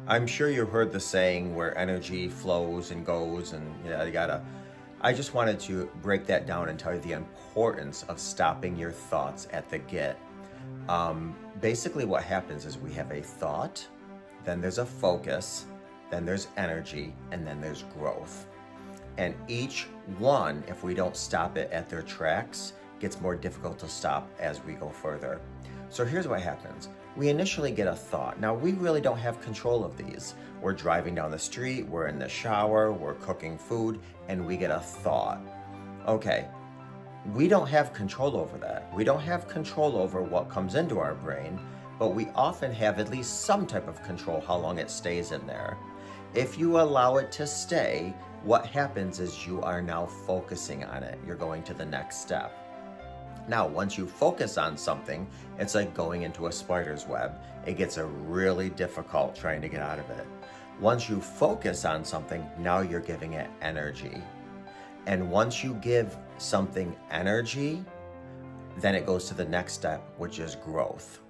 I'm sure you've heard the saying where energy flows and goes and yada yada. I just wanted to break that down and tell you the importance of stopping your thoughts at the get. Basically, what happens is we have a thought, then there's a focus, then there's energy, and then there's growth. And each one, if we don't stop it at their tracks, gets more difficult to stop as we go further. So here's what happens. We initially get a thought. Now, we really don't have control of these. We're driving down the street, we're in the shower, we're cooking food, and we get a thought. Okay, we don't have control over that. We don't have control over what comes into our brain, but we often have at least some type of control how long it stays in there. If you allow it to stay, what happens is you are now focusing on it. You're going to the next step. Now, once you focus on something, it's like going into a spider's web. It gets really difficult trying to get out of it. Once you focus on something, now you're giving it energy. And once you give something energy, then it goes to the next step, which is growth.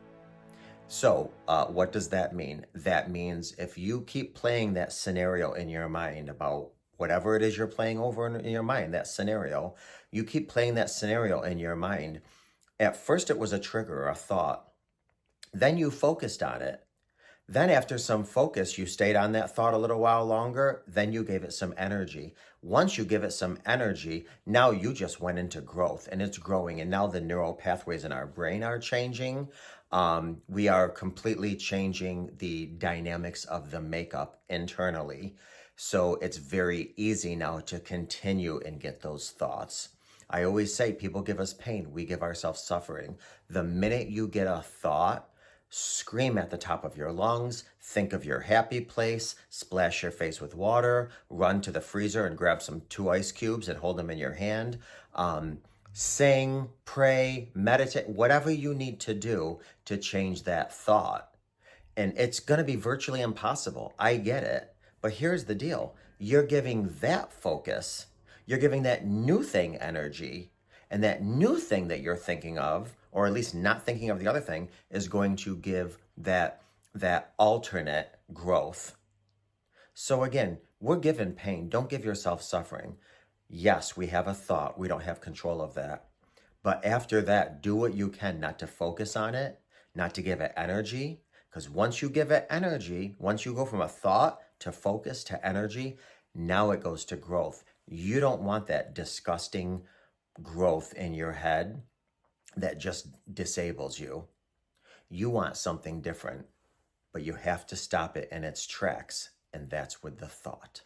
So, what does that mean? That means if you keep playing that scenario in your mind about whatever it is you're playing over in your mind, that scenario, you keep playing that scenario in your mind. At first, it was a trigger, a thought. Then you focused on it. Then, after some focus, you stayed on that thought a little while longer. Then you gave it some energy. Once you give it some energy, now you just went into growth and it's growing. And now the neural pathways in our brain are changing. We are completely changing the dynamics of the makeup internally. So it's very easy now to continue and get those thoughts. I always say people give us pain, we give ourselves suffering. The minute you get a thought, scream at the top of your lungs, think of your happy place, splash your face with water, run to the freezer and grab some 2 ice cubes and hold them in your hand. Sing, pray, meditate, whatever you need to do to change that thought. And it's going to be virtually impossible. I get it. But here's the deal. You're giving that focus, you're giving that new thing energy, and that new thing that you're thinking of, or at least not thinking of the other thing, is going to give that alternate growth. So again, we're given pain. Don't give yourself suffering. Yes, we have a thought. We don't have control of that. But after that, do what you can not to focus on it, not to give it energy. Because once you give it energy, once you go from a thought to focus to energy, now it goes to growth. You don't want that disgusting growth in your head that just disables you. You want something different, but you have to stop it in its tracks, and that's with the thought.